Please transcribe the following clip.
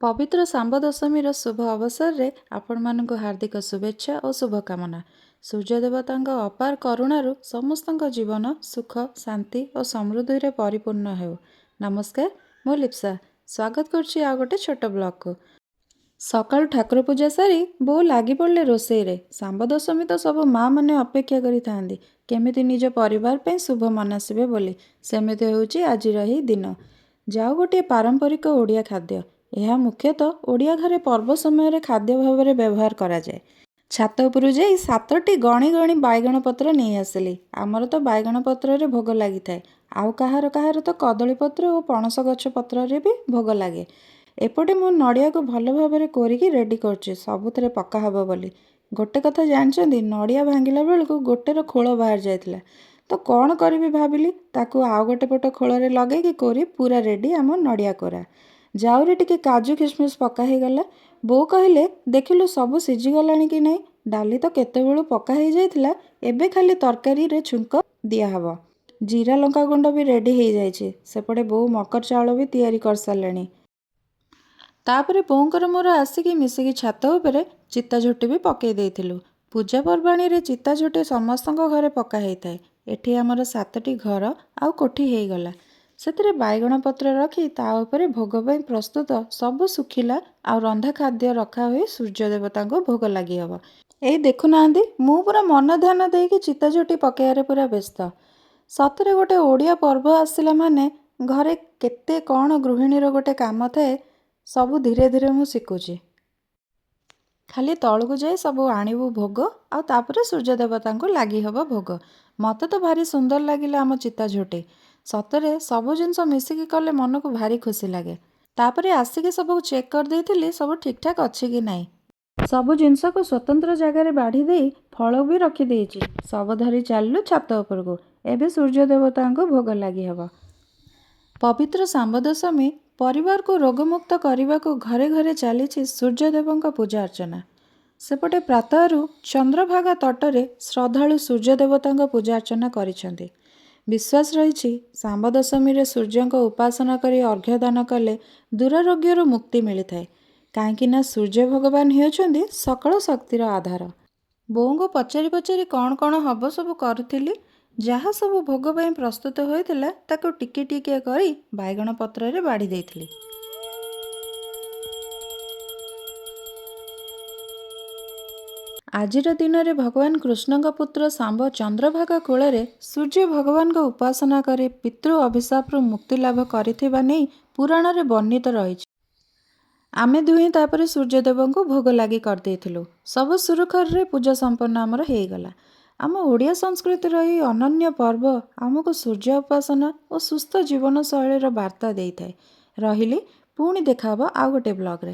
ପବିତ୍ର ଶାମ୍ବ ଦଶମୀର ଶୁଭ ଅବସରରେ ଆପଣମାନଙ୍କୁ ହାର୍ଦ୍ଦିକ ଶୁଭେଚ୍ଛା ଓ ଶୁଭକାମନା। ସୂର୍ଯ୍ୟ ଦେବତାଙ୍କ ଅପାର କରୁଣାରୁ ସମସ୍ତଙ୍କ ଜୀବନ ସୁଖ, ଶାନ୍ତି ଓ ସମୃଦ୍ଧିରେ ପରିପୂର୍ଣ୍ଣ ହେଉ। ନମସ୍କାର, ମୁଁ ଲିପ୍ସା। ସ୍ୱାଗତ କରୁଛି ଆଉ ଗୋଟେ ଛୋଟ ବ୍ଲଗକୁ। ସକାଳୁ ଠାକୁର ପୂଜା ସାରି ବୋଉ ଲାଗି ପଡ଼ିଲେ ରୋଷେଇରେ। ଶାମ୍ବ ଦଶମୀ ତ ସବୁ ମାଆ ମାନେ ଅପେକ୍ଷା କରିଥାନ୍ତି କେମିତି ନିଜ ପରିବାର ପାଇଁ ଶୁଭ ମନାସିବେ ବୋଲି। ସେମିତି ହେଉଛି ଆଜିର ଏହି ଦିନ। ଯାଉ ଗୋଟିଏ ପାରମ୍ପରିକ ଓଡ଼ିଆ ଖାଦ୍ୟ। ଏହା ମୁଖ୍ୟତଃ ଓଡ଼ିଆ ଘରେ ପର୍ବ ସମୟରେ ଖାଦ୍ୟ ଭାବରେ ବ୍ୟବହାର କରାଯାଏ। ଛାତ ଉପରୁ ଯାଇ 7ଟି ଗଣି ଗଣି ବାଇଗଣ ପତ୍ର ନେଇ ଆସିଲି। ଆମର ତ ବାଇଗଣ ପତ୍ରରେ ଭୋଗ ଲାଗିଥାଏ, ଆଉ କାହାର କାହାର ତ କଦଳୀ ପତ୍ର ଓ ପଣସ ଗଛ ପତ୍ରରେ ବି ଭୋଗ ଲାଗେ। ଏପଟେ ମୁଁ ନଡ଼ିଆକୁ ଭଲ ଭାବରେ କୋରିକି ରେଡ଼ି କରୁଛି ସବୁଥିରେ ପକା ହେବ ବୋଲି। ଗୋଟେ କଥା ଜାଣିଛନ୍ତି, ନଡ଼ିଆ ଭାଙ୍ଗିଲା ବେଳକୁ ଗୋଟେର ଖୋଳ ବାହାରି ଯାଇଥିଲା। ତ କ'ଣ କରିବି ଭାବିଲି, ତାକୁ ଆଉ ଗୋଟେ ପଟ ଖୋଳରେ ଲଗେଇକି କୋରି ପୁରା ରେଡ଼ି ଆମ ନଡ଼ିଆ କୋରା। ଜାଉରେ ଟିକେ କାଜୁ କିସମିସ ପକା ହେଇଗଲା। ବୋଉ କହିଲେ, ଦେଖିଲୁ ସବୁ ସିଝିଗଲାଣି କି ନାହିଁ? ଡାଲି ତ କେତେବେଳୁ ପକା ହେଇଯାଇଥିଲା, ଏବେ ଖାଲି ତରକାରୀରେ ଛୁଙ୍କ ଦିଆହେବ। ଜିରା ଲଙ୍କା ଗୁଣ୍ଡ ବି ରେଡ଼ି ହେଇଯାଇଛି। ସେପଟେ ବୋଉ ମକର ଚାଉଳ ବି ତିଆରି କରିସାରିଲେଣି। ତାପରେ ବୋଉଙ୍କର ମୋର ଆସିକି ମିଶିକି ଛାତ ଉପରେ ଚିତା ଝୋଟି ବି ପକେଇ ଦେଇଥିଲୁ। ପୂଜା ପର୍ବାଣୀରେ ଚିତା ଝୋଟି ସମସ୍ତଙ୍କ ଘରେ ପକା ହେଇଥାଏ। ଏଠି ଆମର 7ଟି ଘର ଆଉ କୋଠି ହେଇଗଲା। ସେଥିରେ ବାଇଗଣ ପତ୍ର ରଖି ତା ଉପରେ ଭୋଗ ପାଇଁ ପ୍ରସ୍ତୁତ ସବୁ ଶୁଖିଲା ଆଉ ରନ୍ଧା ଖାଦ୍ୟ ରଖା ହୋଇ ସୂର୍ଯ୍ୟ ଦେବତାଙ୍କୁ ଭୋଗ ଲାଗି ହେବ। ଏଇ ଦେଖୁନାହାନ୍ତି, ମୁଁ ପୁରା ମନ ଧ୍ୟାନ ଦେଇକି ଚିତା ଝୋଟି ପକେଇବାରେ ପୁରା ବ୍ୟସ୍ତ। ସତରେ ଗୋଟେ ଓଡ଼ିଆ ପର୍ବ ଆସିଲା ମାନେ ଘରେ କେତେ କ'ଣ ଗୃହିଣୀର ଗୋଟେ କାମ ଥାଏ, ସବୁ ଧୀରେ ଧୀରେ ମୁଁ ଶିଖୁଛି। ଖାଲି ତଳକୁ ଯାଇ ସବୁ ଆଣିବୁ ଭୋଗ, ଆଉ ତାପରେ ସୂର୍ଯ୍ୟ ଦେବତାଙ୍କୁ ଲାଗି ହେବ ଭୋଗ। ମୋତେ ତ ଭାରି ସୁନ୍ଦର ଲାଗିଲା ଆମ ଚିତା ଝୋଟି। ସତରେ ସବୁ ଜିନିଷ ମିଶିକି କଲେ ମନକୁ ଭାରି ଖୁସି ଲାଗେ। ତାପରେ ଆସିକି ସବୁ ଚେକ୍ କରିଦେଇଥିଲି ସବୁ ଠିକ୍ଠାକ୍ ଅଛି କି ନାହିଁ। ସବୁ ଜିନିଷକୁ ସ୍ୱତନ୍ତ୍ର ଜାଗାରେ ବାଢ଼ି ଦେଇ ଫଳ ବି ରଖିଦେଇଛି। ସବୁ ଧରି ଚାଲିଲୁ ଛାତ ଉପରକୁ। ଏବେ ସୂର୍ଯ୍ୟ ଦେବତାଙ୍କୁ ଭୋଗ ଲାଗି ହେବ। ପବିତ୍ର ଶାମ୍ବ ଦଶମୀ ପରିବାରକୁ ରୋଗମୁକ୍ତ କରିବାକୁ ଘରେ ଘରେ ଚାଲିଛି ସୂର୍ଯ୍ୟଦେବଙ୍କ ପୂଜା ଅର୍ଚ୍ଚନା। ସେପଟେ ପ୍ରାତଃରୁ ଚନ୍ଦ୍ରଭାଗା ତଟରେ ଶ୍ରଦ୍ଧାଳୁ ସୂର୍ଯ୍ୟ ଦେବତାଙ୍କ ପୂଜା ଅର୍ଚ୍ଚନା କରିଛନ୍ତି। ବିଶ୍ୱାସ ରହିଛି ଶାମ୍ବ ଦଶମୀରେ ସୂର୍ଯ୍ୟଙ୍କ ଉପାସନା କରି ଅର୍ଘ୍ୟ ଦାନ କଲେ ଦୁରାରୋଗ୍ୟରୁ ମୁକ୍ତି ମିଳିଥାଏ। କାହିଁକି ନା ସୂର୍ଯ୍ୟ ଭଗବାନ ହେଉଛନ୍ତି ସକଳ ଶକ୍ତିର ଆଧାର। ବୋଉଙ୍କୁ ପଚାରି ପଚାରି କ'ଣ କ'ଣ ହେବ ସବୁ କରୁଥିଲି। ଯାହା ସବୁ ଭୋଗ ପାଇଁ ପ୍ରସ୍ତୁତ ହୋଇଥିଲା ତାକୁ ଟିକିଏ ଟିକିଏ କରି ବାଇଗଣ ପତ୍ରରେ ବାଢ଼ି ଦେଇଥିଲି। ଆଜିର ଦିନରେ ଭଗବାନ କୃଷ୍ଣଙ୍କ ପୁତ୍ର ଶାମ୍ବ ଚନ୍ଦ୍ରଭାଗା କୂଳରେ ସୂର୍ଯ୍ୟ ଭଗବାନଙ୍କ ଉପାସନା କରି ପିତୃ ଅଭିଶାପରୁ ମୁକ୍ତି ଲାଭ କରିଥିବା ନେଇ ପୁରାଣରେ ବର୍ଣ୍ଣିତ ରହିଛି। ଆମେ ଦୁହେଁ ତାପରେ ସୂର୍ଯ୍ୟଦେବଙ୍କୁ ଭୋଗ ଲାଗି କରିଦେଇଥିଲୁ। ସବୁ ସୁରୁଖୁରୁରେ ପୂଜା ସମ୍ପନ୍ନ ଆମର ହେଇଗଲା। ଆମ ଓଡ଼ିଆ ସଂସ୍କୃତିର ଏହି ଅନନ୍ୟ ପର୍ବ ଆମକୁ ସୂର୍ଯ୍ୟ ଉପାସନା ଓ ସୁସ୍ଥ ଜୀବନଶୈଳୀର ବାର୍ତ୍ତା ଦେଇଥାଏ। ରହିଲି, ପୁଣି ଦେଖା ହେବ ଆଉ ଗୋଟେ ବ୍ଲଗରେ।